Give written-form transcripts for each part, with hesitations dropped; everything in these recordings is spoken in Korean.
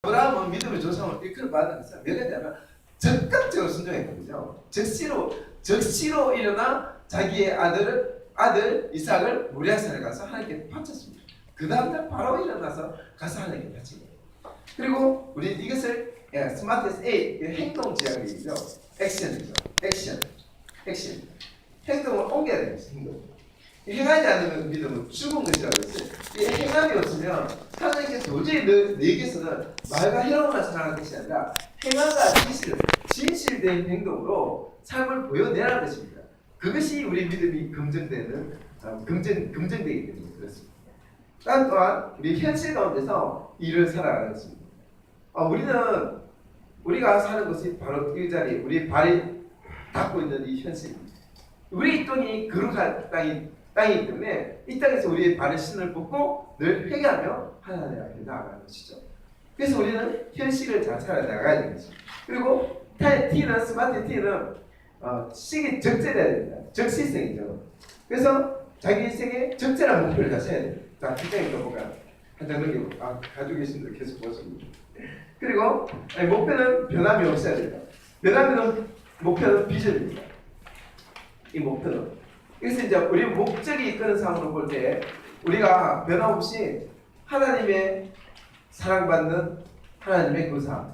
아브라함은 믿음의 조상으로 일컬어 받은 것은 몇 가지냐면 적극적으로 순종했거든요. 적시로 일어나 자기의 아들 이삭을 모리아산에 가서 하나님께 바쳤습니다. 그 다음날 바로 일어나서 가서 하나님께 바친 거예요. 그리고 우리 이것을 스마트에서 A 행동 지향이죠. 액션이죠. 액션. 행동을 옮겨야 됩니다. 행동. 행하지 않는 믿음은 죽은 것이라고 했어요. 이 행함이 없으면 하나님께 도저히 너에게서는 말과 혈험만 살아가는 것이 아니라 행함과 진실된 행동으로 삶을 보여내라는 것입니다. 그것이 우리 믿음이 검증되기 때문에 그렇습니다. 또한 우리 현실 가운데서 일을 살아가는 것입니다. 우리가 사는 것이 바로 이 자리, 우리 발이 닿고 있는 이 현실입니다. 우리 땅이 거룩한 땅이기 때문에 이 땅에서 우리의 발에 신을 벗고 늘 회개하며 하나님 앞에 나아가는 것이죠. 그래서 우리는 현실을 잘 살아나가야 되는 것입니다. 그리고 T는 스마트 T는 식이 적절해야 됩니다. 적시성이죠. 그래서 자기 인생에 적절한 목표를 가져야 됩니다. 자, 뒷장에 볼까요? 한장 넘기고 가지고 계신 분들 계속 보십니다. 그리고 목표는 변함이 없어야 됩니다. 목표는 비전입니다. 이 목표는 그래서 이제 우리 목적이 이끄는 삶으로 볼 때 우리가 변함없이 하나님의 사랑받는 하나님의 교사,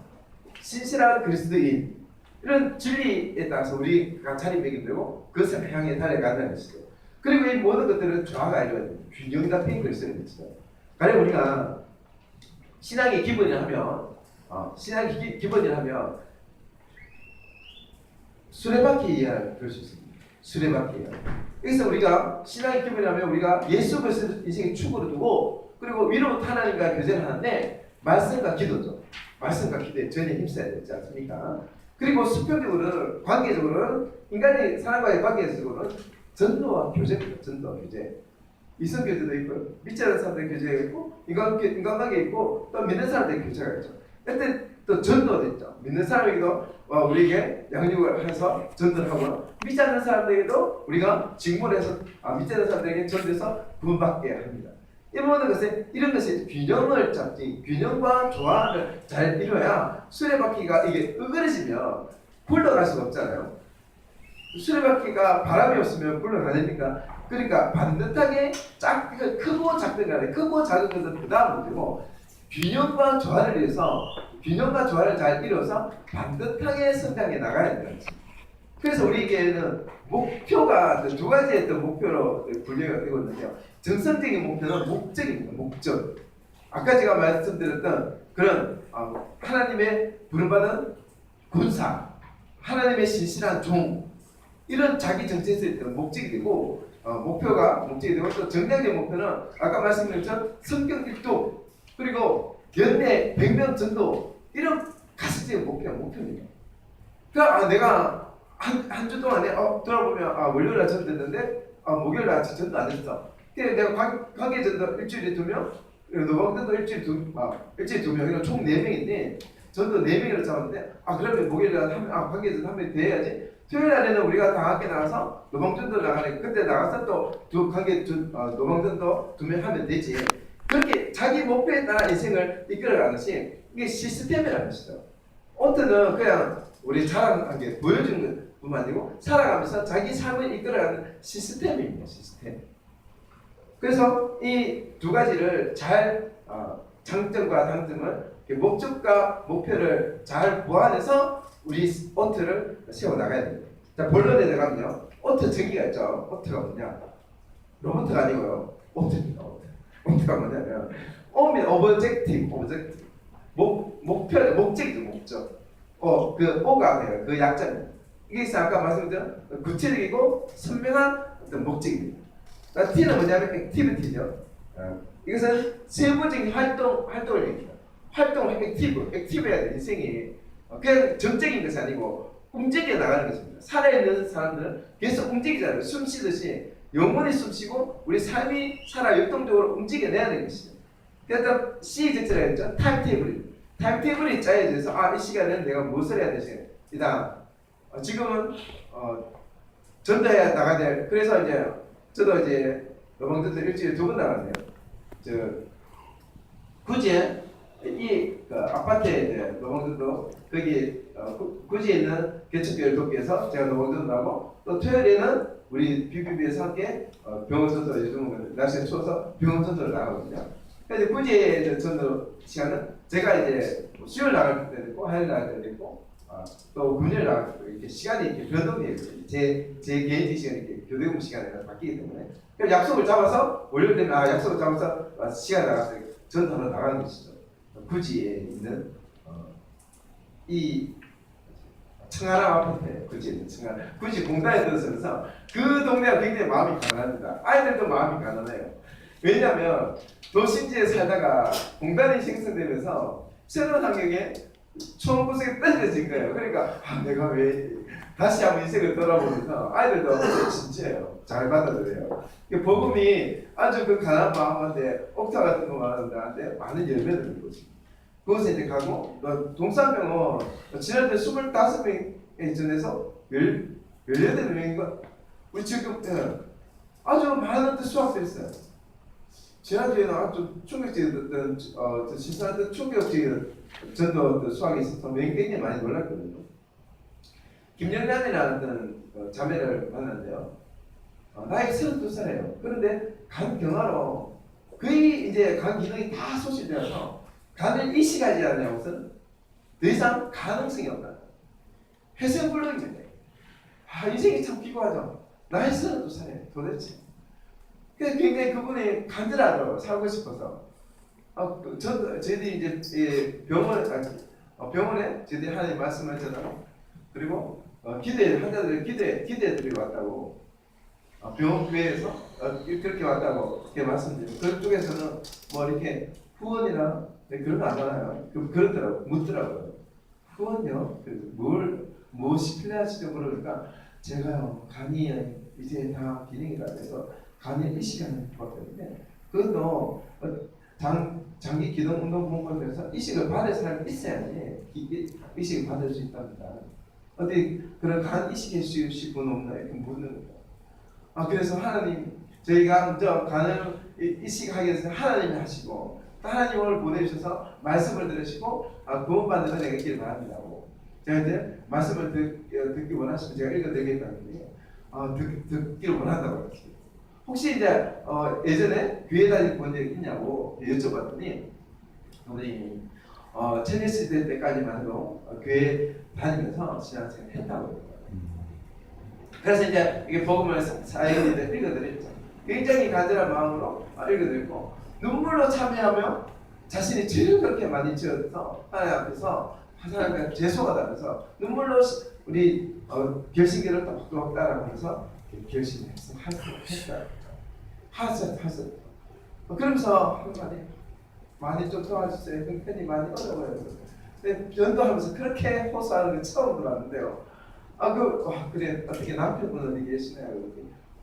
신실한 그리스도인 이런 진리에 따라서 우리가 자리매김되고 그것을 향해 달려가는 것이죠. 그리고 이 모든 것들은 조화가 이루어야 됩니다. 균형 잡힌 걸 써야 됩니다. 가령 우리가 신앙의 기본이라 하면 수레바퀴 이해를 들 수 있습니다. 수레바퀴 이해. 그래서 우리가 신앙의 기본이라면 우리가 예수 그리스도 인생의 축으로 두고 그리고 위로부터 하나님과 교제를 하는데 말씀과 기도죠. 말씀과 기도에 전혀 힘써야 되지 않습니까? 그리고 수평적으로는 관계적으로는 인간이 사람과의 관계적으로는 전도와 교제입니다. 전도와 교제. 이성교제도 있고 믿지 않는 사람들의 교제가 있고 인간관계 있고 또 믿는 사람들의 교제가 있죠. 그때 또 전도도 있죠. 믿는 사람에게도 우리에게 양육을 해서 전도를 하고 믿지 않는 사람들에게도 우리가 직문해서 믿지 않는 사람들에게 전도해서 구원받게 합니다. 이 모든 것에 이런 것이 균형을 잡지 균형과 조화를 잘 이루어야 수레바퀴가 이게 으그러지면 굴러갈 수가 없잖아요. 수레바퀴가 바람이 없으면 굴러가니까 그러니까 반듯하게 크고 작든 간에 크고 작은 것은 그 다음 문제고 균형과 조화를 위해서 균형과 조화를 잘 이루어서 반듯하게 성장해 나가야 되는 거죠. 그래서 우리에게는 목표가 두 가지의 또 목표로 분류되고 있는데요. 정성적인 목표는 목적입니다. 목적. 아까 제가 말씀드렸던 그런 하나님의 부름받은 군사, 하나님의 신실한 종 이런 자기 정체성에 있던 목적이 되고 목표가 목적이 되고 또 정량적 목표는 아까 말씀드린 것처럼 성경 일독 그리고 연내 100명 전도 이런 가시적인 목표입니다. 그러니까 내가 한 주 동안에 돌아보면 월요일날 전도했는데 목요일날 아침 전도 안 했어. 그래서 내가 관계 전도 일주일에 2명, 노방 전도 일주일에 2명, 이거 총 4명인데 전도 4명으로 잡았는데 그러면 목요일날 관계 전도 한 명 더 해야지. 토요일 날에는 우리가 다 함께 나가서 노방전도 나가니 그때 나가서 또 노방전도 2명 하면 되지. 그렇게 자기 목표에 따라 인생을 이끌어가는 것이 이게 시스템이라는 것이죠. 오트는 그냥 우리 자랑한 게 보여주는 것뿐만 아니고 살아가면서 자기 삶을 이끌어가는 시스템입니다. 시스템. 그래서 이 두 가지를 잘 장점과 단점을 목적과 목표를 잘 보완해서 우리 오트를 세워나가야 됩니다. 자, 본론에 들어가면요. 오트 정의가 있죠. 오트가 뭐냐? 로봇가 아니고요. 오트입니다. 오트가 뭐냐면 오브젝티브. 목표죠. 목적이죠. 목적. 그 O가 돼요. 그 약자입니다. 이게 아까 말씀드린 구체적이고 선명한 어떤 목적입니다. T는 뭐냐면 액티비티죠. 이것은 세부적인 활동을 얘기합니다. 활동을 액티브해야 돼. 인생이 그냥 정적인 것이 아니고 움직여 나가는 것입니다. 살아있는 사람들은 계속 움직이잖아요. 숨 쉬듯이 영혼이 숨 쉬고 우리 삶이 살아 역동적으로 움직여내야 되는 것이죠. 그래서 C 적절하게 했죠. 타임테이블이 짜여져 있어서 이 시간에는 내가 무엇을 해야 되지? 지금은 전도해야 나가야 될. 그래서 저도 노방전도 일주일에 2번 나갔네요. 굳이 그 아파트에 이제 노방전도 거기 구지에 있는 개척교회를 돕기위해서 제가 노방전도 하고 또 토요일에는 우리 BBB에서 함께 병원 전도 요즘 날씨가 추워서 병원 전도를 나가거든요. 그래서 구지에 전도 시간은 제가 이제 수요일 나갈 때도 있고 화요일 나갈 때도 있고 또 금요일 나갈 때도 이렇게 시간이 이렇게 변동돼요. 제 개인적 시간이 이렇게 교대공 시간에 바뀌기 때문에 그래서 약속을 잡아서 월요일 되면 약속을 잡아서 시간 나가서 전도로 나가는 것이죠. 구지에 있는 이 청하람 아파트에 구지에 있는 청하람 구지 공단에 들어서면서 그 동네가 굉장히 마음이 가난합니다. 아이들도 마음이 가난해요. 왜냐하면 도심지에 살다가 공단이 생성되면서 새로운 환경에 초원구석에 떨어진 거예요. 그러니까 내가 왜 다시 한번 인생을 돌아보면서 아이들도 진짜예요. 잘 받아들여요. 복음이 아주 그 가난한 마음한테 옥타 같은 거 말하는데 많은 열매를 맺는 거지. 그곳에 이제 가고 동산병원 지난해 25명에 전해서 18명인가 우리 지금 아주 많은 수학도 있어요. 지난주에는 아주 충격적이었던 신선했던 충격적인 전도 수학이 있어서 굉장히 많이 놀랐거든요. 김영란이라는 자매를 만났는데요. 나이가 32살이에요. 그런데 간 경화로 거의 이제 간 기능이 다 소실되어서 간을 이식하지 않는 것은 더 이상 가능성이 없다. 회생불능인데 인생이 참 기구하죠. 나이 32살이에요. 도대체. 그래서 굉장히 그분이 간절하죠. 살고 싶어서. 저희들이 이제 병원에 저희들이 하나님 말씀하잖아요. 그리고 환자들 기대드리고 왔다고 병원 교회에서 그렇게 왔다고 이렇게 말씀드리고 그쪽에서는 뭐 이렇게 후원이나 그런 거 안 하나요? 그러더라고 묻더라고요. 후원요? 그래서 무엇이 필요하시죠? 그러니까 제가요 간이 이제 다 기능이 다 돼서 간이 이식하는 것 때문에 그것도 장기 기동 운동 공부에서 이식을 받을 사람이 있어야지 이식을 받을 수 있답니다. 어디 그런 간 이식해 주실 분 없나 이렇게 묻는 거예요. 그래서 하나님 저희가 먼저 간을 이식하기 위해서 하나님이 하시고 하나님 오늘 보내주셔서 말씀을 들으시고 구원받는 은혜가 있기를 바랍니다고 제가 이제 말씀을 듣기 원하시면 제가 읽어드리겠다는데 듣기를 원한다고 했습니다. 혹시 이제 예전에 교회 다닐 본 적이 있냐고 여쭤봤더니 우리 청년 시대 때까지만 해도 교회 다니면서 신앙생활 했다고 해요. 그래서 이제 이게 복음을 사역인데 읽어드렸죠. 굉장히 간절한 마음으로 읽어드렸고 눈물로 참여하며 자신이 죄를 그렇게 많이 지어서 하나님 앞에서 하나님과 죄송하다 하면서 눈물로 우리 결심기를 똑똑 따라가면서 결심했어. 했어. 그러면서 한마디 많이 좀 도와주세요. 형편이 많이 어려워요. 근데 전도하면서 그렇게 호소하는 게 처음 들어봤는데요. 그래 어떻게 남편분 어디 계시나요?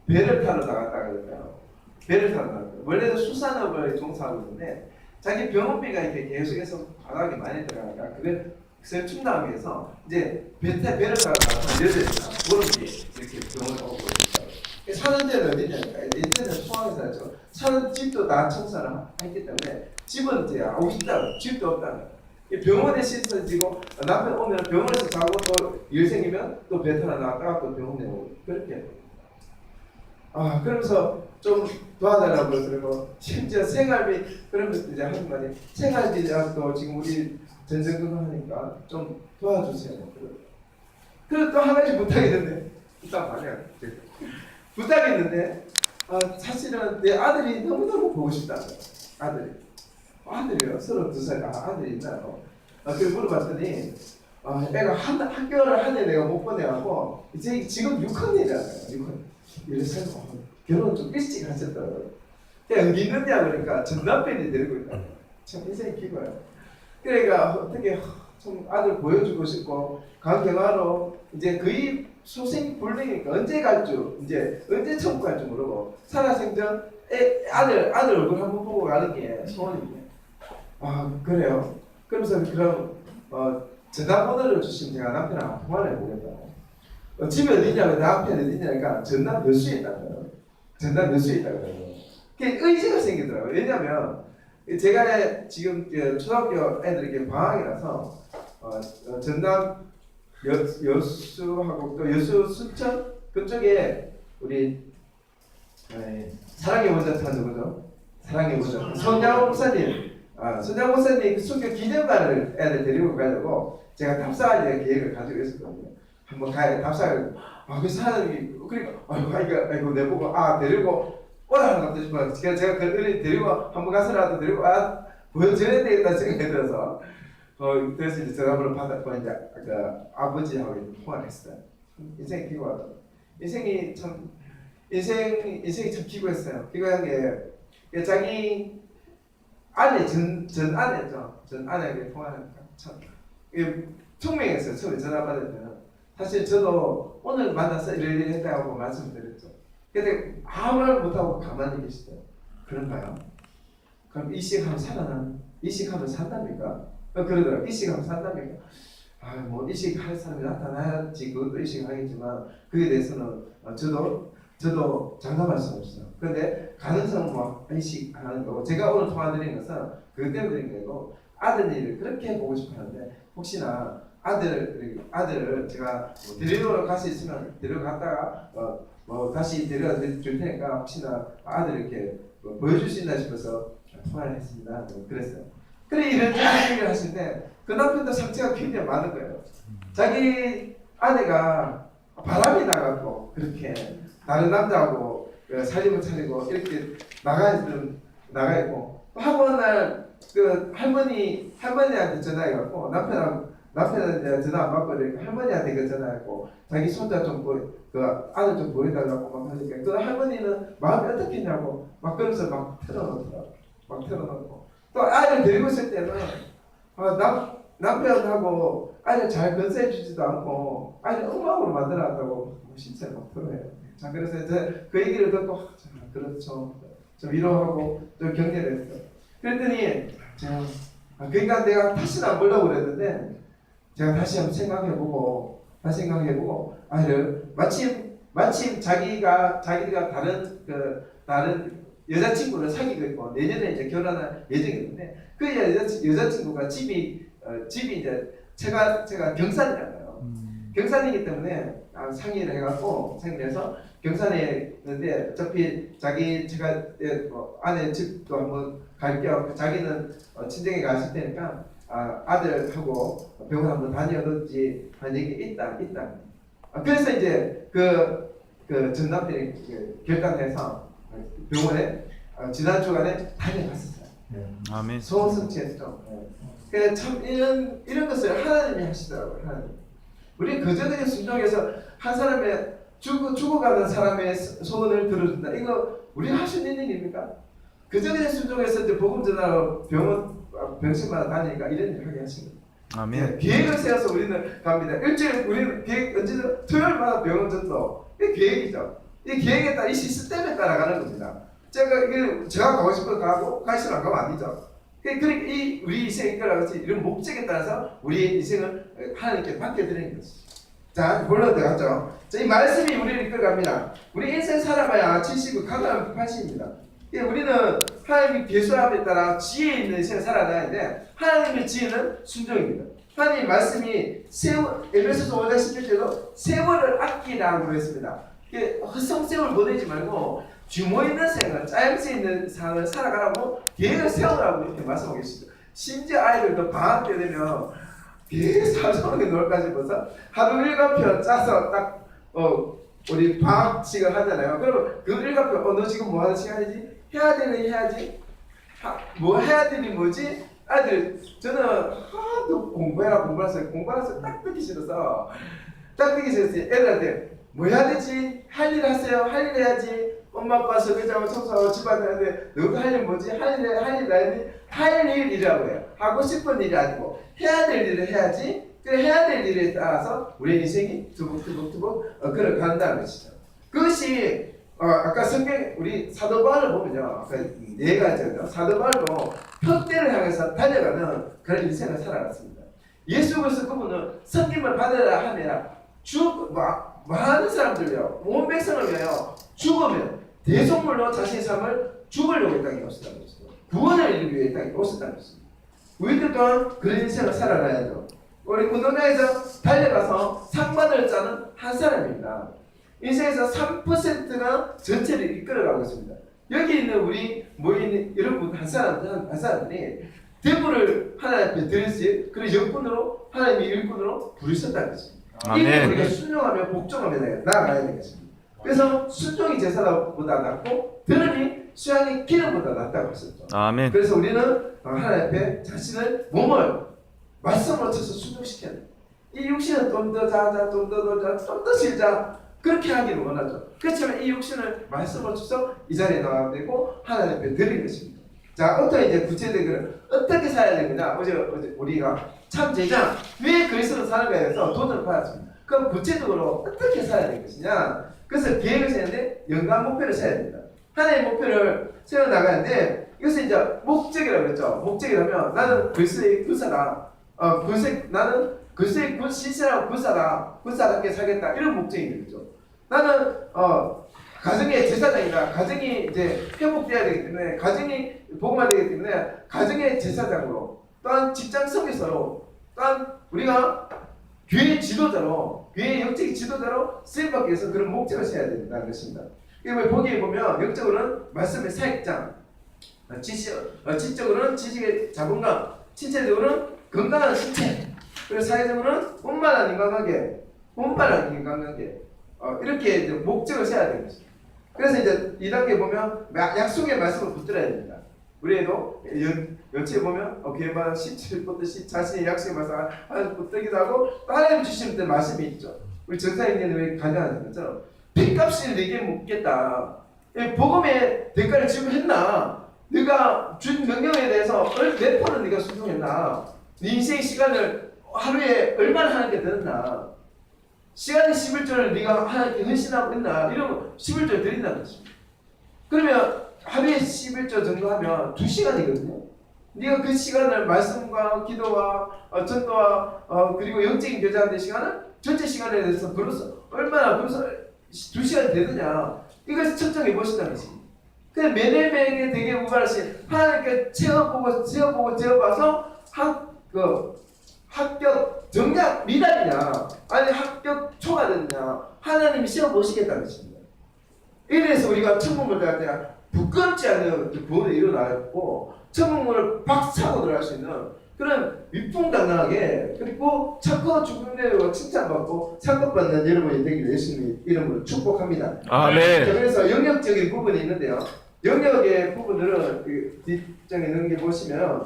배를 타러 나갔다 그러니까요. 배를 타러 나갔다. 원래는 수산업을 종사하고 있는데 자기 병원비가 이렇게 계속해서 바닥이 많이 들어가니까 그걸 충당하기 위해서 이제 배를 타러 나가서 여자니까 무릎이 이렇게 병원에 오고 있어요. 사는 데는 어디냐니까 예전에는 포항에 살죠. 사는 집도 다 청소를 했기 때문에 집은 이제 없다. 집도 없다. 병원에 씻어지고 남편 오면 병원에서 자고 또 일 생기면 또 배 타러 나갔다가 또 병원에 오고 그렇게. 그러면서 좀 도와달라고 그러고 심지어 생활비 그러면 이제 하는 말이 생활비라도 지금 우리 전쟁도 하니까 좀 도와주세요. 그리고 또 한 가지 부탁했는데 일단 말이야. 부탁했는데 사실은 내 아들이 너무너무 보고 싶다는 거야. 아들이요. 32살 아들이 있나요? 그래서 물어봤더니 애가 학교를 한 해 내가 못 보내갖고 이제 지금 6학년이잖아요. 6학년. 이래서 결혼 좀 일찍 하셨더라고요. 어디 있느냐 그러니까 전 남편이 데리고 있다. 참 인생이 기고요. 그러니까 어떻게 좀 아들 보여주고 싶고 강경화로 이제 거의 소생불능이니까 언제 갈 줄 이제 언제 천국 갈 줄 모르고 살아생전 아들 얼굴 한번 보고 가는 게 소원이에요. 그래요. 그러면서 그럼 전화번호를 주시면 제가 남편하고 통화를 해보겠다고. 집이 어디냐고 남편이 어디냐니까 전남 몇 수에 있다고요. 전남 몇 수에 있다고요. 그게 의지가 생기더라고요. 왜냐하면 제가 지금 초등학교 애들에게 방학이라서 전남 여수하고 또 여수 순천 그쪽에 우리 사랑의 원자탄 누구죠? 사랑의 원자탄 손양 목사님, 손양 목사님 그 순교 기념관을 애들 데리고 가려고 제가 답사할 계획을 가지고 있었거든요. 한번 가야 답사를 그 사람이 그러니까 아이고 내보고 데리고 오라는 것도 싶어요. 제가 그 어린 데리고 한번 가서라도 데리고 보여줘야 되겠다 생각이 들어서 그래서 이제 전화번호 받았고 이제 아버지하고 통화를 했어요. 인생이 기고하다. 인생이 참 참 기고했어요. 기고한 게 자기 아내 전 아내죠. 전 아내에게 통화하니까 참 총명했어요. 처음에 전화 받을 때는 사실 저도 오늘 만나서 이래 했다고 말씀드렸죠. 근데 아무 말 못하고 가만히 계시대요. 그런가요? 그럼 이식하면 산답니까? 그러더라고요. 이식하면 산답니까? 뭐 이식할 사람이 나타나야지 그것도 이식하겠지만 그에 대해서는 저도 장담할 수 없어요. 근데 가능성은 뭐 이식하는 거고 제가 오늘 통화드린 것은 그것 때문에 드린 거고 아드님을 그렇게 보고 싶었는데 혹시나 아들을 제가 데리러 갈 수 있으면 데려갔다가 다시 데려다 줄 테니까 혹시나 아들 이렇게 보여줄 수 있나 싶어서 통화를 했습니다. 그랬어요. 그래 이런 얘기를 하실 때 그 남편도 상처가 굉장히 많은 거예요. 자기 아내가 바람이 나가고 그렇게 다른 남자하고 살림을 차리고 이렇게 나가 있고 또 한 번 날 그 할머니한테 전화해갖고 남편은 이제 전화 안 받고 이렇게 할머니한테 그 전화했고 자기 손자 좀 아들 좀 보여달라고 막 하니까 그 할머니는 마음이 어떻겠냐고 막 그러면서 막 틀어놓고 또 아이를 데리고 있을 때는 남편하고 아이를 잘 건사해주지도 않고 아이를 엉망으로 만들어놨다고 진짜 막 틀어요. 자 그래서 이제 그 얘기를 듣고 그렇죠 좀 위로하고 좀 격려를 했어요. 그랬더니 그러니까 내가 다시는 안 보려고 그랬는데 제가 다시 한번 생각해보고 아이를 마침 자기가 다른 여자친구를 사귀고 있고 내년에 이제 결혼할 예정이었는데 그 여자친구가 집이 이제 제가 경산이잖아요. 경산이기 때문에 상의를 해서 경산에 있는데 어차피 제가 아내 집도 한번 갈 겸 자기는 친정에 가실 테니까 아들하고 병원 한번 다녀오든지 하는 얘기 있다. 그래서 이제 그 전남들이 결단해서 병원에 지난 주간에 다녀갔었어요. 아멘. 소원 성취했죠. 그래서 참 이런 것을 하나님이 하시더라고요. 하나님. 우리 그저그저 순종해서 한 사람의 죽어가는 사람의 소원을 들어준다. 이거 우리가 할 수 있는 일입니까? 그저그저 순종해서 이제 복음 전하러 병실마다 다니니까 이런 일 하게 하신 거예요. 아멘. 계획을 세워서 우리는 갑니다. 일주일 우리는 계획 언제든 토요일마다 병원 전도. 이게 계획이죠. 이 계획에 따라 이 시스템에 따라가는 겁니다. 제가 가고 싶어서 가고 가시면 안 가면 아니죠. 그러니까 우리 인생을 이끌어가서 이런 목적에 따라서 우리의 인생을 하나님께 맡겨드리는 것이죠. 자, 본론 들어갔죠. 자, 이 말씀이 우리를 이끌어갑니다. 우리 인생 살아봐야 70은 가능하면 80입니다. 우리는 하나님의 계수함에 따라 지혜 있는 인생을 살아가야 되는데 하나님의 지혜는 순종입니다. 하나님 말씀이 에베소서 5장 11절로 세월을 아끼라고 했습니다. 헛성세월 보내지 말고 규모 있는 생활, 짜임새 있는 삶을 살아가라고 계획을 세우라고 이렇게 말씀하고 계시죠. 심지어 아이들도 방학 때 되면 되게 사소하게 놀까 싶어서 하루 일과표 짜서 딱 우리 방학식을 하잖아요. 그러면 그 일과표 너 지금 뭐 하는 시간이지? 해야 되는 해야지. 뭐 해야 되니 뭐지? 아이들 저는 하도 공부해서 딱 듣기 싫어서 애들한테 뭐 해야 되지? 할 일 하세요. 할 일 해야지. 엄마 아빠 설거지하고 청소하고 집안일 하는데 너도 할 일 뭐지? 할 일이라고 해요. 하고 싶은 일이 아니고 해야 될 일을 해야지. 그래 해야 될 일에 따라서 우리 인생이 두벅두벅 걸어간다는 것이죠. 그것이 아까 성경 우리 사도 바울을 보면요. 아까 네 가지죠. 사도 바울도 표대를 향해서 달려가는 그런 인생을 살아갔습니다. 예수 그리스도 그분은 섬김을 받으라 하면 많은 사람들이요. 온 백성을 위하여 죽으면 대속물로 자신의 삶을 죽으려고 이 땅에 오시다는 것이죠. 구원을 이루기 위해 땅에 오셨다는 것입니다. 우리들 또한 그런 인생을 살아가야죠. 우리 운동장에서 달려가서 상 받을 자는 한 사람입니다. 인생에서 3%가 전체를 이끌어가고 있습니다. 여기 있는 우리 모인 여러분 한 사람들이 대부를 하나님 앞에 드렸지, 그리고 영분으로 하나님의 일꾼으로 부르셨다는 것입니다. 이게 우리가 순종하며 복종하며 나아가야 되겠습니다. 그래서 순종이 제사보다 낫고 들음이 수양이 기름보다 낫다고 했었죠. 아멘. 그래서 우리는 하나님 앞에 자신을 몸을 말씀으로 쳐서 순종시켜야 돼요. 이 육신은 좀 더 자자, 좀 더 실자, 그렇게 하기를 원하죠. 그렇지만 이 육신을 말씀으로 쳐서 이 자리에 나와야 되고 하나님 앞에 드리는 것입니다. 자, 어떤 이제 구체적으로 어떻게 살아야 되느냐? 어제 우리가 참 제자 왜 그리스도로 사는가에 대해서 도전을 받았습니다. 그럼 구체적으로 어떻게 살아야 될 것이냐? 그래서 계획을 세우는데 연간 목표를 세워야 됩니다. 하나의 목표를 세워 나가는데 이것은 이제 목적이라고 그랬죠. 목적이라면 나는 그리스도의 군사다. 나는 그리스도의 신실하고 군사답게 살겠다. 이런 목적이 되겠죠. 나는 가정의 제사장이다. 가정이 이제 회복돼야 되기 때문에, 가정이 복음화되기 때문에 가정의 제사장으로, 또한 직장 선교사로, 또한 우리가 교회 지도자로, 교회 영적인 지도자로 쓰임받기 위해서 그런 목적을 세워야 된다는 것입니다. 이걸 보기에 보면 영적으로는 말씀의 사역장, 지적으로는 지식의 자본감, 신체적으로는 건강한 신체, 그리고 사회적으로는 원만한 인간관계, 이렇게 이제 목적을 세워야 되는 것입니다. 그래서 이제 2단계 보면 약속의 말씀을 붙들어야 됩니다. 우리에도 여치에 보면 교회마다 17부터 자신의 약속의 말씀을 하나님 붙들기도 하고 또 하나님 주시는 말씀이 있죠. 우리 전사님들은 왜 가능한 것처럼 빚값을 내게 묻겠다. 복음의 대가를 지불했나? 네가 준 명령에 대해서 몇 번은 네가 순종했나? 네 인생 시간을 하루에 얼마나 하나님께 드렸나? 시간의 11조를 네가 하나님께 헌신하고 있나? 이러면 11조 드린다는 것입니다. 그러면 하루에 11조 정도 하면 2시간이거든요. 네가 그 시간을 말씀과 기도와 전도와 그리고 영적인 교제하는 시간을 전체 시간에 대해서 얼마나 2시간이 되느냐, 이것을 측정해 보신다는 것입니다. 그냥 매일매일 되게 우발하신 하나님께 채워봐서 합격 정작 미달이냐 아니 합격 초가 됐냐, 하나님이 시험 보시겠다는 것입니다. 이래서 우리가 천국문을 갈 때 부끄럽지 않은 구원이 일어나고 천국문을 박차고 들어갈 수 있는 그런 위풍당당하게, 그리고 착하고 죽음내고 칭찬받고 상급받는 여러분이 되기를 예수님의 이름으로 축복합니다. 아멘. 그래서 영역적인 부분이 있는데요. 영역의 부분들은 그 뒷장에 넣은 게 보시면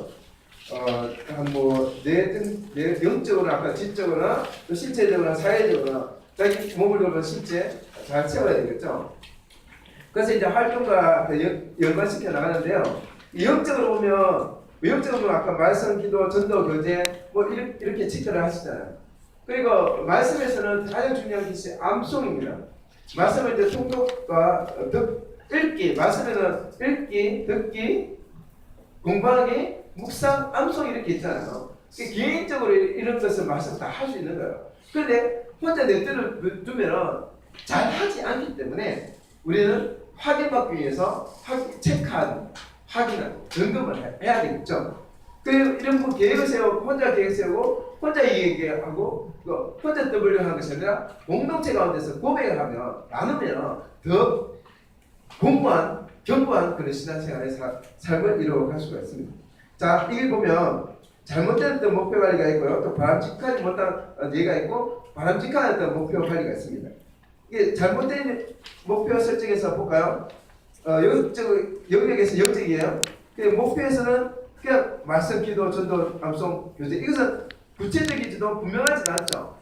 영적으로나 아까 지적으로나 또 신체적으로나 사회적으로나 자기 몸을 돌보는 신체 잘 채워야 되겠죠. 그래서 이제 활동과 연관시켜 나가는데요. 영적으로 보면 아까 말씀, 기도, 전도, 교제 뭐 이렇게 체크를 하시잖아요. 그리고 말씀에서는 가장 중요한 것이 암송입니다. 말씀은 이제 통독과 읽기, 말씀에는 읽기, 듣기, 공부하기, 묵상, 암송 이렇게 있잖아요. 개인적으로 이런 것을 말씀 다 할 수 있는 거예요. 그런데 혼자 내뜨려 두면은 잘 하지 않기 때문에 우리는 확인받기 위해서 체크하는, 확인하고 점검을 해야 되겠죠. 이런 계획을 세우고 혼자 계획 세우고 혼자 얘기하고 혼자 떠보려고 하는 것이 아니라 공동체 가운데서 고백을 하면 나누면 더 공부한 견고한 그런 신앙생활의 삶을 이루어갈 수가 있습니다. 자, 이걸 보면 잘못된 어떤 목표 관리가 있고요, 또 바람직하지 못한 예가 있고 바람직한 어떤 목표 관리가 있습니다. 이게 잘못된 목표 설정에서 볼까요? 영역에서 영적이에요. 목표에서는 그냥 말씀, 기도, 전도, 암송, 교제, 이것은 구체적이지도 분명하지도 않죠.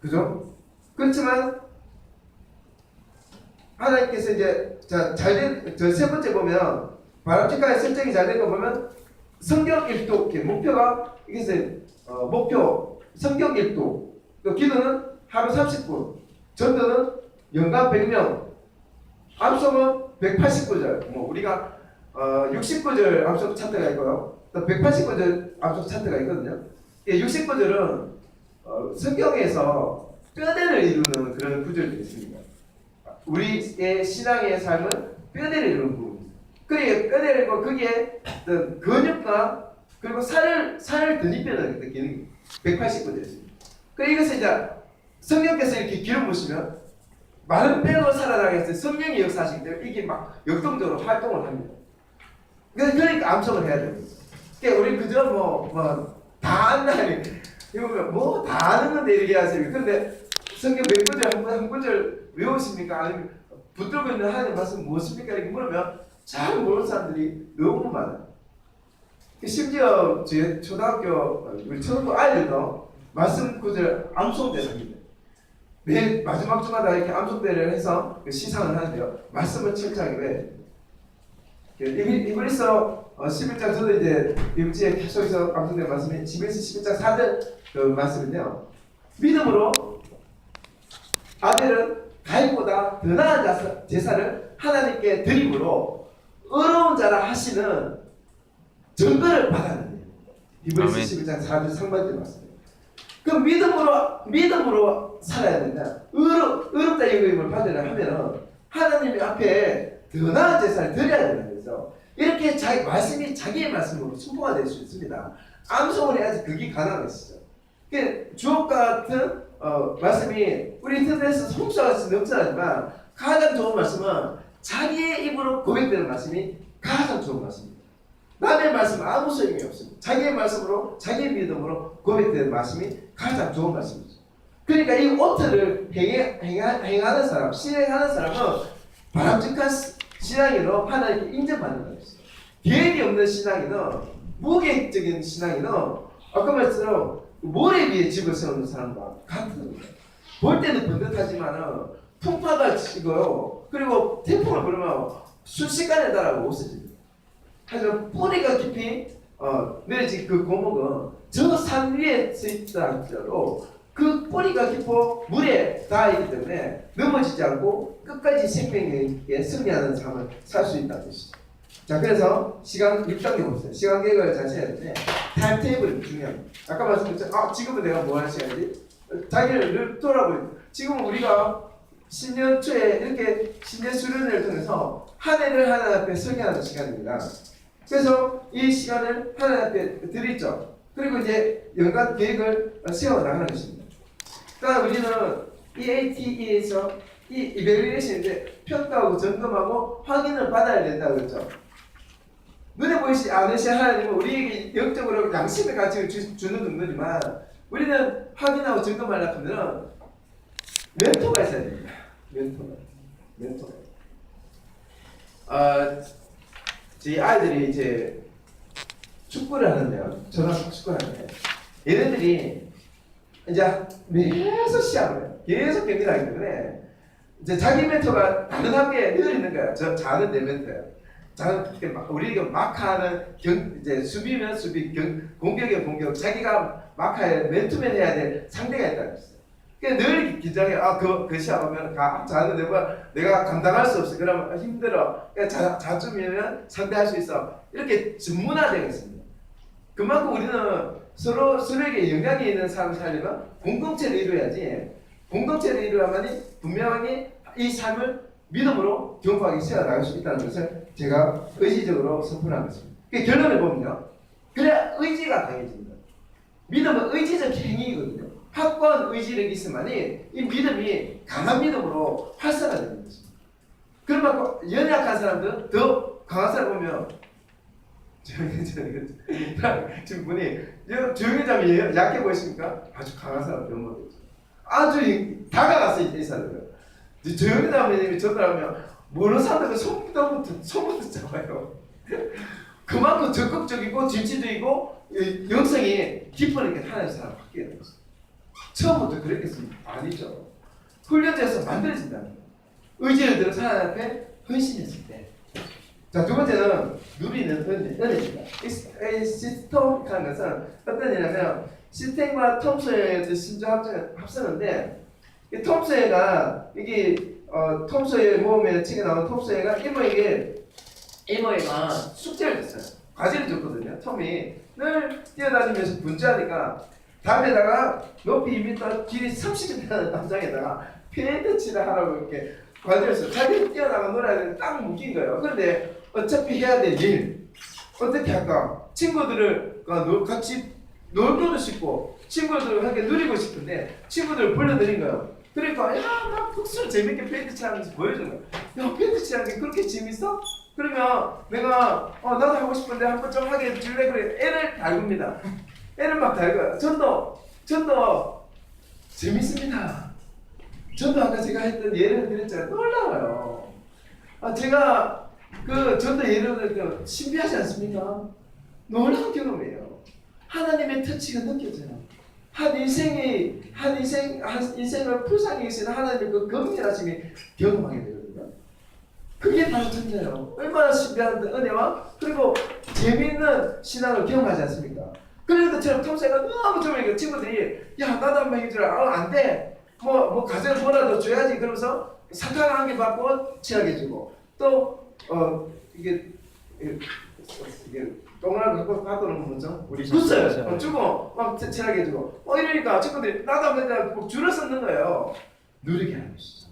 그죠? 그렇지만 하나님께서 이제 잘된 세 번째 보면 바람직한 설정이 잘 된 거 보면 성경 일도, 목표가 이게 목표 성경 일도, 기도는 하루 30분, 전도는 연간 100명, 암송은 189절, 뭐 우리가 69절 암송 차트가 있고요, 또 189절 암송 차트가 있거든요. 69절은 성경에서 뼈대를 이루는 그런 구절들이 있습니다. 우리의 신앙의 삶은 뼈대를 이루는 부분입니다. 그게 끓여내고 거기에 어떤 근육과 그리고 살을 덧입혀는 그 기능이 180도 되었습니다. 그 이것을 이제 성령께서 이렇게 기름 부으시면 마른 뼈로 살아나게 해서 성령의 역사하시기 때문에 이게 막 역동적으로 활동을 합니다. 그러니까 암송을 해야 됩니다. 그러니까 우리 그저 다 안다니 이거 다 아는 건데 이렇게 하세요. 그런데 성경 몇 구절 한 구절 외우십니까? 아니면 붙들고 있는 하나님의 말씀 무엇입니까? 이렇게 물으면 잘 모르는 사람들이 너무 많아요. 심지어 제 초등학교 우리 초등학교 아이들도 말씀 구절 암송대를 합니다. 매일 마지막 주마다 이렇게 암송대를 해서 시상을 하는데요. 말씀을 철저하게 외워야 돼요. 이브리서 11장 저도 이제 이브지에 계속해서 암송된 말씀이 집에서 11장 4절 그 말씀인데요. 믿음으로 아벨은 가인보다 더 나은 제사를 하나님께 드림으로 어려운 자라 하시는 증거를 받았는데 이브리서 11장 4절 상반절 말씀입니다. 그 믿음으로 살아야 된다. 의롭다 여김을 받으려 하면은 하나님 앞에 더 나은 제사를 드려야 되는 거죠. 이렇게 말씀이 자기의 말씀으로 순포가 될 수 있습니다. 암송을 해야지 그게 가능한 것이죠. 주옥 같은 말씀이 우리 인터넷에서 송수같이 넘쳐나지만 가장 좋은 말씀은 자기의 입으로 고백되는 말씀이 가장 좋은 말씀입니다. 남의 말씀은 아무 소용이 없습니다. 자기의 말씀으로 자기의 믿음으로 고백되는 말씀이 가장 좋은 말씀이죠. 그러니까 이 오트를 행하는 사람, 실행하는 사람은 바람직한 신앙인으로 하나님께 인정받는 것이죠. 계획이 없는 신앙인은 무계획적인 신앙인은 아까 말처럼 모래 위에 집을 세우는 사람과 같은 겁니다. 볼 때는 번듯하지만은 풍파가 치고요. 그리고 태풍을 불면 순식간에 달아고 없어집니다. 하지만 뿌리가 깊이 내려진 그 고목은 저 산 위에 서 있다 할지라도 그 뿌리가 깊어 물에 닿아있기 때문에 넘어지지 않고 끝까지 생명에 승리하는 삶을 살 수 있다는 것이죠. 자, 그래서 시간 6단계 보세요. 시간 계획을 잘 세워야 되는데 타임테이블이 중요합니다. 아까 말씀드렸죠. 지금은 내가 뭐 하는 시간이지? 자기를 늘 돌아보고 지금 우리가 신년 초에 이렇게 신년 수련회를 통해서 한 해를 하나님 앞에 서게 하는 시간입니다. 그래서 이 시간을 하나님 앞에 드리죠. 그리고 이제 연간 계획을 세워 나가는 것입니다. 그러니까 우리는 EATE에서 이 이벨리에이션인데 평가하고 점검하고 확인을 받아야 된다고 그랬죠. 눈에 보이지 않으신 하나님은 우리에게 영적으로 양심의 가치를 주는 정도지만 우리는 확인하고 점검하려고 하면 멘토가 있어야 됩니다. 멘토가. 저희 아이들이 이제 축구를 하는데요. 초등학교 축구를 하는데 얘네들이 이제 계속 시합을 해요. 계속 경기를 하기 때문에 이제 자기 멘토가 다른 학교에 늘 있는 거예요. 자는 내 멘토예요. 우리가 마크하는 이제 수비면 수비, 공격이면 공격. 자기가 마크에 멘토맨 해야 될 상대가 있다는 거죠. 그러니까 늘 긴장해. 그 시합하면 자는 내가 감당할 수 없어. 그러면 힘들어. 그러니까 자쯤이면 상대할 수 있어. 이렇게 전문화되어 있습니다. 그만큼 우리는 서로에게 영향이 있는 삶을 살려면 공동체를 이루어야지. 공동체를 이루어야만이 분명하게 이 삶을 믿음으로 견고하게 세워나갈 수 있다는 것을 제가 의지적으로 선포한 것입니다. 그 결론을 보면요. 그래야 의지가 강해집니다. 믿음은 의지적 행위이거든요. 확고한 의지력이 있으만이 이 믿음이 강한 믿음으로 활성화되는 것입니다. 그런 만큼 연약한 사람들은 더 강한 사람 보면 지금 분이 조용히 자면 약해 보이십니까? 아주 강한 사람 병모도 아주 다가가서 이 사람들 조용히 자면 전달하면 모르는 사람들은 손부터 잡아요. 그만큼 적극적이고 진취적이고 영성이 깊은 게 하나의 사람 바뀌게 되는 거죠. 처음부터 그랬겠습니까? 아니죠. 훈련돼서 만들어진다는 거예요. 의지를 들어 하나님 앞에 헌신했을 때. 자, 두 번째는 누리는 은혜입니다. 이 시스템이라는 것은 어떤 일이냐면 시스템과 톰소의 신조 합성인데 이 톰소가 이게 톰소의 모험에 책에 나온 톰소가 이모에가 숙제를 줬어요. 과제를 줬거든요. 톰이 늘 뛰어다니면서 분주하니까 담에다가 높이 2m, 길이 30m 되는 담장에다가 페인트 칠을 하라고 이렇게 과제를 했어요. 자기는 뛰어나가 놀아야 되는데 딱 묶인 거예요. 그런데 어차피 해야 될 일 어떻게 할까? 친구들을 같이 놀고도 싶고 친구들과 함께 누리고 싶은데 친구들을 불러들인 거예요. 그러니까 나 복수를 재밌게 페인트 칠하면서 보여주는 거야. 야, 페인트 칠하는 게 그렇게 재밌어? 그러면 내가 나도 하고 싶은데 한번 좀 하게 해줄래? 그래. 애를 달굽니다. 애를 막 달고요. 전도 재밌습니다. 전도 아까 제가 했던 예를 드렸잖아요. 놀라워요. 제가 그 전도 예를 들 때 신비하지 않습니까? 놀라운 경험이에요. 하나님의 터치가 느껴져요. 한 인생을 불쌍히 계시는 하나님의 그 긍휼하심이 경험하게 되거든요. 그게 바로 전도예요. 얼마나 신비한 은혜와 그리고 재미있는 신앙을 경험하지 않습니까? 그런데 저는 평소에가 너무 좋으니까 친구들이 야 나도 한번 해주라. 안 돼. 뭐 가져서 뭐라도 줘야지. 그러면서 사탕 한 개 받고 칠하게 주고 또 이게 동그라미 갖고는 뭐죠? 우리 굿을 주고 막 칠하게 주고 이러니까 친구들이 나도 한번 줄을 섰는 거예요. 누리게 하는 것이죠.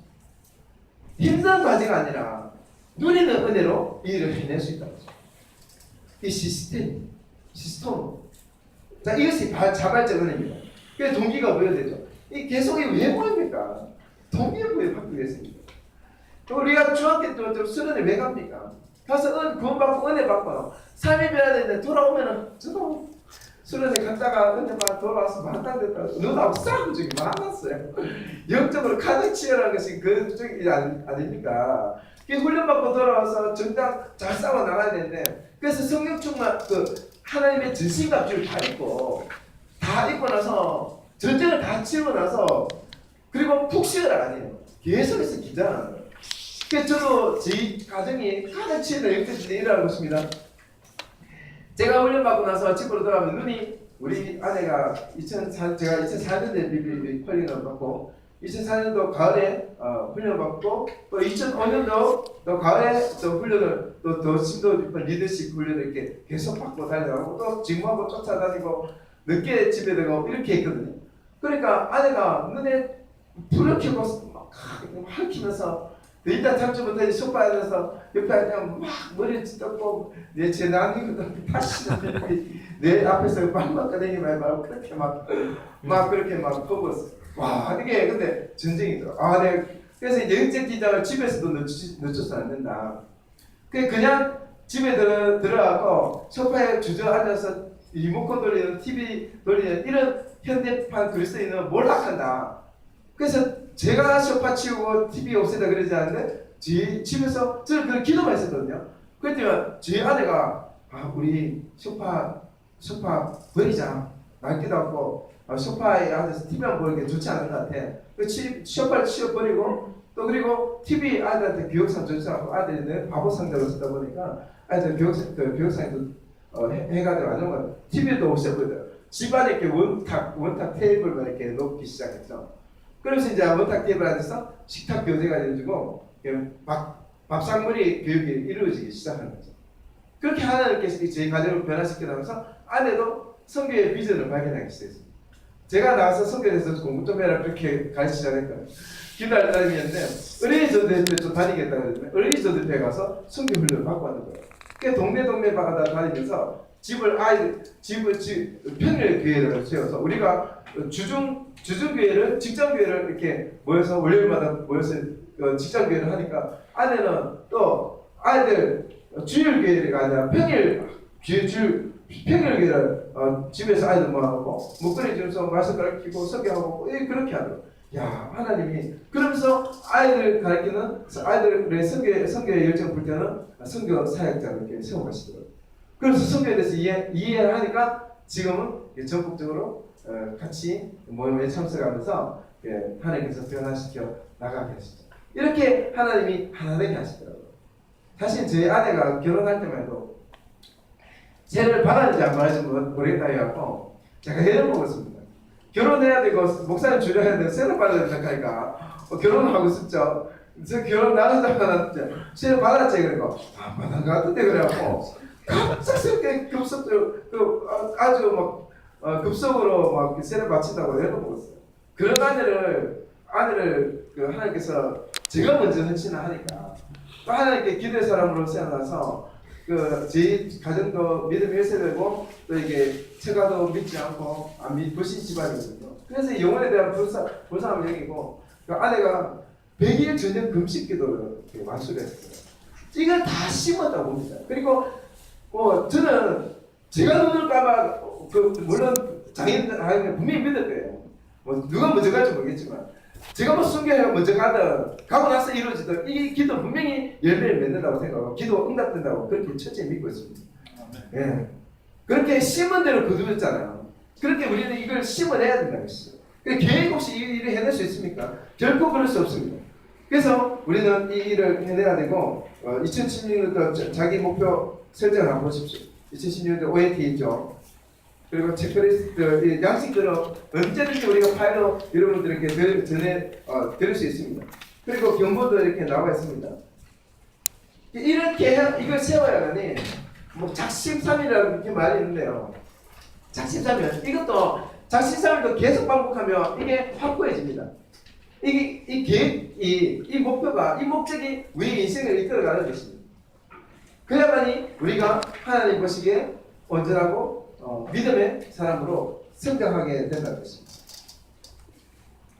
힘든 과제가 아니라 누리는 은혜로 이 일을 해낼 수 있다는 거죠. 이 시스템. 자, 이것이 자발적 은혜입니다. 그래서 동기가 보여야 되죠. 이 개성이 왜 보입니까? 동기가 보여받기 위해서입니다. 또 우리가 중학교 때 좀 수련회 왜 갑니까? 가서 구원받고 은혜 받고 삶이 변해야 되는데 돌아오면은 저도 수련회 갔다가 은혜 받고 돌아와서 만땅 됐다가 누나하고 싸우고 저기 만났어요. 영적으로 가득 치열한 것이 그쪽이 아닙니까? 훈련 받고 돌아와서 정당 잘 싸워 나가야 되는데 그래서 성령 충만 하나님의 전신갑주를 다 입고 나서 전쟁을 다 치고 나서 그리고 푹 쉬어라 아니에요. 계속해서 기자하는 거예요. 그래서 저도 저희 가정이 가장 치열한 영적인 일을 것입니다. 제가 훈련받고 나서 집으로 돌아오면 눈이 우리 아내가 제가 2004년도에 비비 컬링을 받고 2004년도 가을에 훈련을 받고 또 2005년도 또 가을에 또 훈련을 또 심도 깊은 리더십 훈련을 이렇게 계속 받고 달려가고 또 직무하고 쫓아다니고 늦게 집에 들어가고 이렇게 했거든요. 그러니까 아내가 눈에 불을 켜고 막 핥히면서 일단 잠시 못하니 소파에 앉아서 옆에 앉으면 막 머리를 찢었고 제 나한테 다시 내 앞에서 발만 꺼내기 말고 그렇게 막 그렇게 막 퍼붓었어. 와 이게 근데 전쟁이더라. 그래서 이제 영적 기장을 집에서도 늦춰서 안 된다. 그냥 집에 들어가고 소파에 주저앉아서 리모컨 돌리는 TV 돌리는 이런 현대판 그리스도인은 몰락한다. 그래서 제가 소파 치우고 TV 없애다 그러지 않는데 집에서 저는 그런 기도만 했었거든요. 그랬더니 저희 아내가 우리 소파 버리자. 낡기도 않고 소파에 앉아서 TV만 보는 게 좋지 않은 것 같아. 소파를 치워버리고 또 그리고 TV 아들한테 교육상 좋지 않고 아들은 바보 상자로 쓰다 보니까 아들 교육상에도 해가 되고 안 좋은 거 TV도 없애버려요. 집안에 이렇게 원탁 테이블만 이렇게 놓기 시작했죠. 그래서 이제 원탁 테이블 앉아서 식탁 교제가 되어지고 밥상머리 교육이 이루어지기 시작하는 거죠. 그렇게 하나님께서 제 가정을 변화시켜나면서 아내도 성교의 비전을 발견하기 시작했습니다. 제가 나와서 성교에서 공부 좀 해라 그렇게 가르치지 않을까. 기도할 따름이었는데 어린이집 대회 좀 다니겠다 그랬는데 어린이집 대회 가서 성교 훈련을 받고 하는 거예요. 그 동네 바다 다니면서 평일 교회를 세워서 우리가 주중교회를 직장교회를 이렇게 모여서 월요일마다 모여서 직장교회를 하니까 아내는 또 아이들 주일교회가 아니라 평일교회를 집에서 아이들 모아놓고 목걸이 주면서 말씀 가르치고 설교하고 그렇게 하더라고요. 야 하나님이 그러면서 아이들 가르치는 아이들의 성교의 열정 불 때는 성교 사역자를 이렇게 세워가시더라고요. 그래서 성교에 대해서 이해를 하니까 지금은 전국적으로 같이 모임에 참석하면서 하나님께서 변화시켜 나가게 하시죠. 이렇게 하나님이 하나 되게 하시더라고요. 사실 저희 아내가 결혼할 때만 해도 세례를 받았는지 안 받았는지 모르겠다 해갖고 제가 해를 먹었습니다. 결혼해야 되고 목사님 주려야 되는데 세례 받아야 된다 하니까 결혼을 하고 싶죠. 저 결혼 나누자마자 세례 받았지 그러고 안 받은 것 같은데 그래갖고 갑작스럽게 아주 급속으로 세례 바친다고 해를 먹었어요. 그런 아내를 하나님께서 제가 먼저 헌신을 하니까 또 하나님께 기도의 사람으로 세워놔서 저희 가정도 믿음이 열세되고 또 이게 처가도 믿지 않고 불신 집안이거든요. 그래서 영혼에 대한 불쌍함을 여기고 그 아내가 100일 저녁 금식기도를 완수했어요. 이걸 다 심었다고 봅니다. 그리고 저는 제가 눈을까봐 물론 장인들 분명히 믿을 거예요. 누가 먼저 갈지 모르겠지만 제가 순교회가 먼저 가고 나서 이루어지던 이 기도 분명히 열매를 맺는다고 생각하고 기도 응답된다고 그렇게 철저히 믿고 있습니다. 예. 그렇게 심은 대로 거두었잖아요. 그렇게 우리는 이걸 심어내야 된다고 했어요. 계획 없이 이 일을 해낼 수 있습니까? 결코 그럴 수 없습니다. 그래서 우리는 이 일을 해내야 되고 2016년도 자기 목표 설정을 한번 보십시오. 2016년도 ONT 있죠. 그리고 체크리스트, 양식들은 언제든지 우리가 파일로 여러분들에게 드릴 수 있습니다. 그리고 경보도 이렇게 나와 있습니다. 이렇게 이걸 세워야 하니 작심삼일이라는 이렇게 말이 있는데요. 작심삼일 이것도 작심삼일도 계속 반복하면 이게 확고해집니다. 이 목표가 이 목적이 우리 인생을 이끌어가는 것입니다. 그래야만이 우리가 하나님 보시기에 온전하고 믿음의 사람으로 성장하게 된다는 것입니다.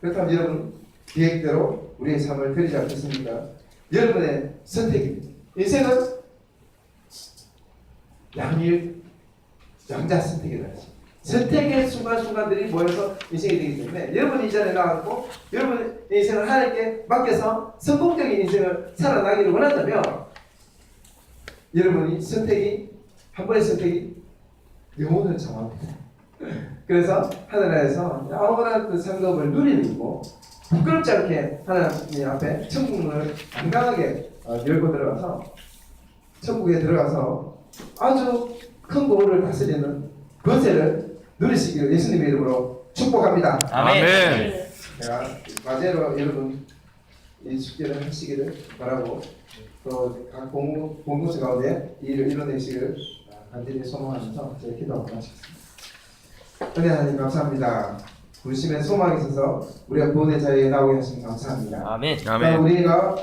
그렇다면 여러분 계획대로 우리의 삶을 드리지 않겠습니까? 여러분의 선택입니다. 인생은 양자 선택이라는 것입니다. 선택의 순간순간들이 모여서 인생이 되기 때문에 여러분이 이 자리에 나왔고 여러분의 인생을 하나님께 맡겨서 성공적인 인생을 살아나기를 원한다면 여러분이 한 번의 선택이 영혼을 정합니다. 그래서 하늘나라에서 아무거나 그 상급을 누리는 거고 부끄럽지 않게 하나님 앞에 천국을 당당하게 열고 들어가서 천국에 들어가서 아주 큰 고을을 다스리는 권세를 누리시기를 예수님의 이름으로 축복합니다. 아멘. 제가 과제로 여러분 이 숙제를 하시기를 바라고 또 각 공동체 가운데 이 일을 이뤄내시기를 간절히 소망하면서 제 기도하고 마치겠습니다. 은혜 하나님 감사합니다. 부르심에 소망이 있어서 우리가 구원의 자리에 나오게 하시니 감사합니다. 아멘. 우리가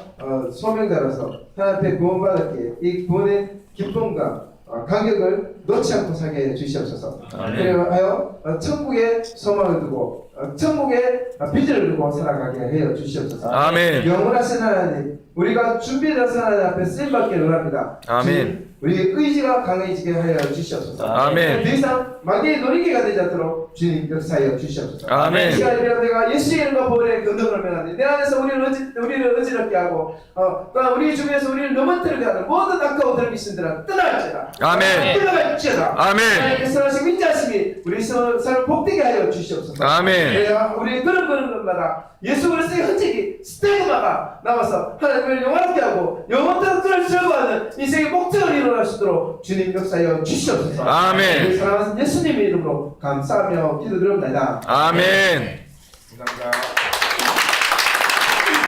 소명자로서 하나님 앞에 구원받았기에 이 구원의 기쁨과 간격을 놓지 않고 살게 해주시옵소서. 그리하여 천국의 소망을 두고 천국의 비전을 두고 살아가게 하여 주시옵소서. 아멘. 영원하신 하나님, 우리가 준비되어서 하나님 앞에 쓰임받기를 원합니다. 아멘. 우리의 의지가 강해지게 하여 주시옵소서. 아멘. 더 이상 마귀의 놀이기가 되지 않도록 주님 역사하여 주시옵소서. 아멘. 이 시간이면 내가 예수의 이름과 보혈의 근동을 면하니 내 안에서 우리를 어지럽게 하고 또한 우리 주변에서 우리를 넘어뜨리게 하는 모든 악하고 더러운 신들은 떠날지어다. 아멘. 떠날지어다. 아멘. 하나님의 선하신 인자심이 우리 삶을 복되게 하여 주시옵소서. 아멘. 우리 그런 것마다 예수 그리스도의 흔적이 스테그마가 남아서 하나님을 영화롭게 하고 영원토록 그를 즐거워하는 인생의 목적을 이루어갈 수 있도록 주님 역사하여 주시옵소서. 아멘. 우리 사랑하는 예수님의 이름으로 감사하며 기도드립니다. 아멘. 감사합니다.